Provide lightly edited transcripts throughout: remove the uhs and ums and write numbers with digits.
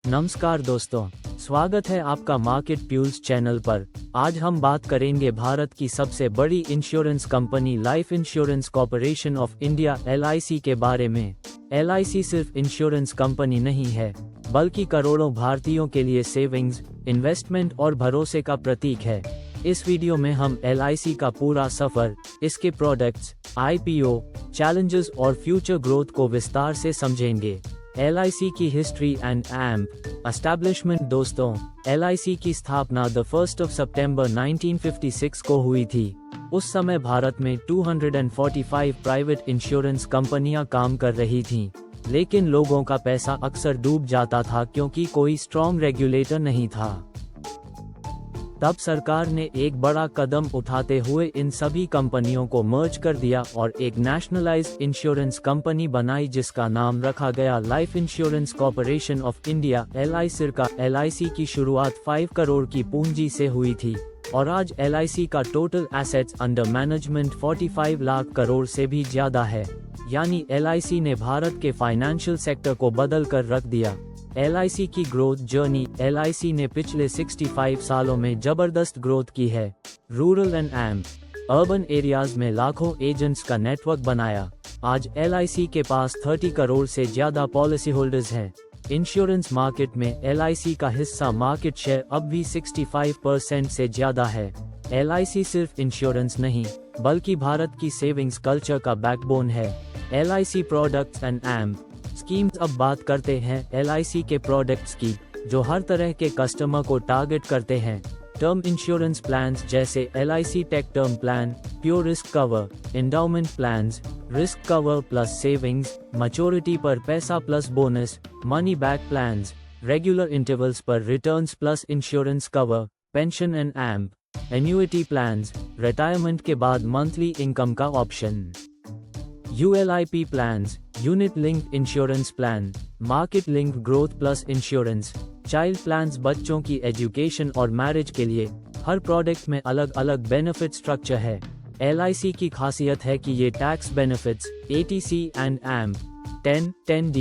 नमस्कार दोस्तों, स्वागत है आपका मार्केट प्यूल्स चैनल पर। आज हम बात करेंगे भारत की सबसे बड़ी insurance company life insurance corporation of India LIC के बारे में। LIC सिर्फ इंश्योरेंस कंपनी नहीं है, बल्कि करोड़ों भारतीयों के लिए सेविंग्स, इन्वेस्टमेंट और भरोसे का प्रतीक है। इस वीडियो में हम LIC का पूरा सफर, इसके प्रोडक्ट्स, IPO, चैलेंजेस और फ्यूचर ग्रोथ को विस्तार से समझेंगे। LIC की हिस्ट्री एंड एस्टैब्लिशमेंट। दोस्तों, LIC की स्थापना 1 सितंबर 1956 को हुई थी। उस समय भारत में 245 प्राइवेट इंश्योरेंस कंपनियां काम कर रही थीं, लेकिन लोगों का पैसा अक्सर डूब जाता था क्योंकि कोई स्ट्रॉन्ग रेगुलेटर नहीं था। तब सरकार ने एक बड़ा कदम उठाते हुए इन सभी कंपनियों को मर्ज कर दिया और एक नेशनलाइज्ड इंश्योरेंस कंपनी बनाई जिसका नाम रखा गया life insurance corporation of India LIC का। LIC की शुरुआत 5 करोड़ की पूंजी से हुई थी और आज LIC का total assets under management 45 lakh crore से भी ज्यादा है। यानी LIC ने भारत के फाइनेंशियल सेक्टर को बदल कर रख दिया। LIC की ग्रोथ जर्नी। LIC ने पिछले 65 सालों में जबरदस्त ग्रोथ की है। रूरल एंड अर्बन एरियाज में लाखों एजेंट्स का नेटवर्क बनाया। आज LIC के पास 30 करोड़ से ज्यादा पॉलिसी होल्डर्स हैं। इंश्योरेंस मार्केट में LIC का हिस्सा मार्केट शेयर अब भी 65% से ज्यादा है। LIC सिर्फ इंश्योरेंस नहीं, बल्कि भारत की सेविंग्स कल्चर का बैकबोन है। LIC products and schemes. अब बात करते हैं LIC के प्रोडक्ट्स की, जो हर तरह के कस्टमर को टारगेट करते हैं। टर्म इंश्योरेंस प्लान्स जैसे LIC tech term plan, pure risk cover, endowment plans, risk cover plus savings, maturity पर पैसा plus bonus, money back plans, regular intervals पर returns plus insurance cover, pension and annuity plans, retirement के बाद monthly income का option, ULIP plans, unit linked insurance plan, market linked growth plus insurance, child plans बच्चों की education और marriage के लिए। हर product में अलग अलग बेनिफिट स्ट्रक्चर है। LIC की खासियत है कि ये tax benefits ATC and 10(10)(D)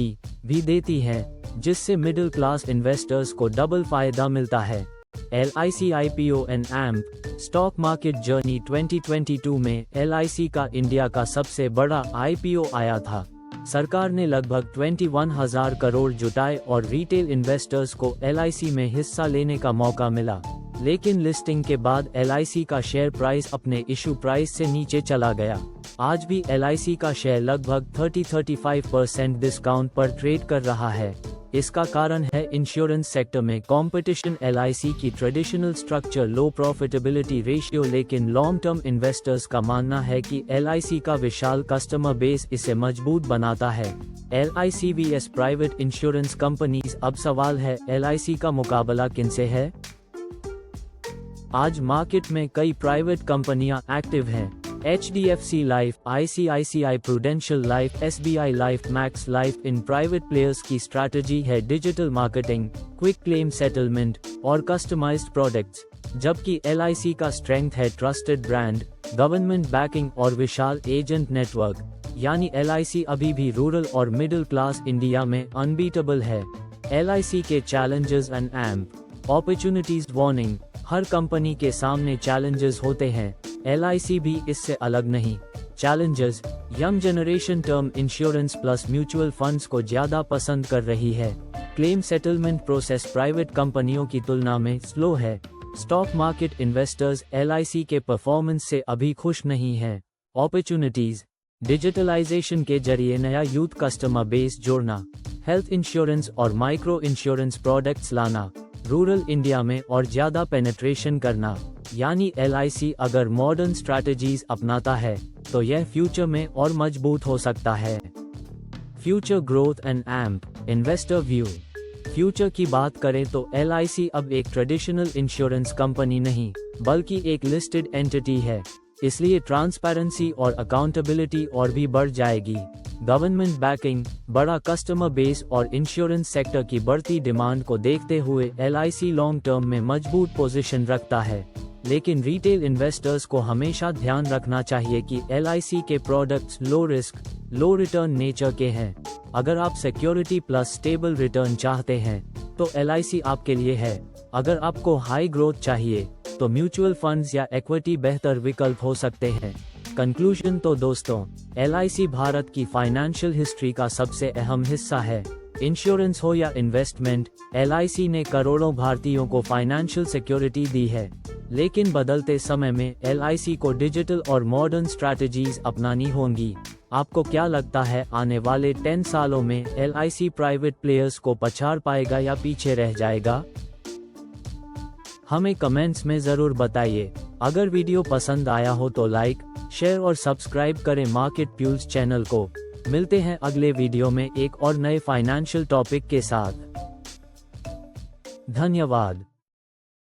भी देती है, जिससे मिडिल क्लास इन्वेस्टर्स को डबल फायदा मिलता है। LIC IPO and stock market journey. 2022 में LIC का इंडिया का सबसे बड़ा IPO आया था। सरकार ने लगभग 21,000 करोड़ जुटाए और रिटेल इन्वेस्टर्स को LIC में हिस्सा लेने का मौका मिला। लेकिन लिस्टिंग के बाद LIC का शेयर प्राइस अपने इशू प्राइस से नीचे चला गया। आज भी LIC का शेयर लगभग 30-35% डिस्काउंट पर ट्रेड कर रहा है। इसका कारण है इंश्योरेंस सेक्टर में कंपटीशन। LIC की ट्रेडिशनल स्ट्रक्चर, लो प्रॉफिटेबिलिटी रेशियो, लेकिन लॉन्ग टर्म इन्वेस्टर्स का मानना है कि LIC का विशाल कस्टमर बेस इसे मजबूत बनाता है। LIC vs private insurance companies. अब सवाल है, LIC का मुकाबला किनसे है? आज मार्केट में कई प्राइवेट कंपनियां एक्टिव हैं। HDFC life, ICICI prudential life, SBI life, max life. In private players की स्ट्रैटेजी है digital marketing, quick claim settlement और कस्टमाइज्ड प्रोडक्ट्स, जबकि LIC का स्ट्रेंथ है ट्रस्टेड ब्रांड, गवर्नमेंट बैकिंग और विशाल एजेंट नेटवर्क। यानी LIC अभी भी रूरल और मिडिल क्लास इंडिया में अनबीटेबल है। LIC के challenges and opportunities. Warning, her company के सामने चैलेंजेस होते हैं। LIC भी इससे अलग नहीं। Challenges, young generation term insurance plus mutual funds को ज्यादा पसंद कर रही है। क्लेम सेटलमेंट प्रोसेस प्राइवेट कंपनियों की तुलना में स्लो है। स्टॉक मार्केट इन्वेस्टर्स LIC के परफॉर्मेंस से अभी खुश नहीं हैं। अपॉर्चुनिटीज, डिजिटलाइजेशन के जरिए नया यूथ कस्टमर बेस जोड़ना, हेल्थ इंश्योरेंस और माइक्रो इंश्योरेंस प्रोडक्ट्स लाना, रूरल इंडिया में और ज्यादा पेनिट्रेशन करना। यानी LIC अगर मॉडर्न स्ट्रैटेजीज अपनाता है तो यह फ्यूचर में और मजबूत हो सकता है। Future growth and investor view. Future की बात करें तो LIC अब एक ट्रेडिशनल इंश्योरेंस कंपनी नहीं, बल्कि एक लिस्टेड एंटिटी है। इसलिए ट्रांसपेरेंसी और अकाउंटेबिलिटी और भी बढ़ जाएगी। गवर्नमेंट बैकिंग, बड़ा कस्टमर बेस और इंश्योरेंस सेक्टर की बढ़ती डिमांड को देखते हुए LIC लॉन्ग टर्म में मजबूत पोजीशन रखता है। लेकिन रिटेल इन्वेस्टर्स को हमेशा ध्यान रखना चाहिए कि LIC के प्रोडक्ट्स लो रिस्क, लो रिटर्न नेचर के हैं। अगर आप सिक्योरिटी प्लस स्टेबल रिटर्न चाहते हैं तो LIC आपके लिए है। अगर आपको हाई ग्रोथ चाहिए तो म्यूचुअल फंड्स या इक्विटी बेहतर विकल्प हो सकते हैं। कंक्लूजन तो दोस्तों, LIC भारत की फाइनेंशियल हिस्ट्री का सबसे अहम हिस्सा है। इंश्योरेंस हो या इन्वेस्टमेंट, LIC ने करोड़ों भारतीयों को फाइनेंशियल सिक्योरिटी दी है। लेकिन बदलते समय में LIC को डिजिटल और मॉडर्न स्ट्रैटेजीज अपनानी होंगी। आपको क्या लगता है, आने वाले 10 सालों में LIC प्राइवेट प्लेयर्स को पछाड़ पाएगा या पीछे रह जाएगा? हमें कमेंट्स में जरूर बताइए। अगर वीडियो पसंद आया हो तो लाइक, शेयर और सब्सक्राइब करें मार्केट प्यूल्स चैनल को। मिलते हैं अगले वीडियो में एक और नए फाइनेंशियल टॉपिक के साथ। धन्यवाद।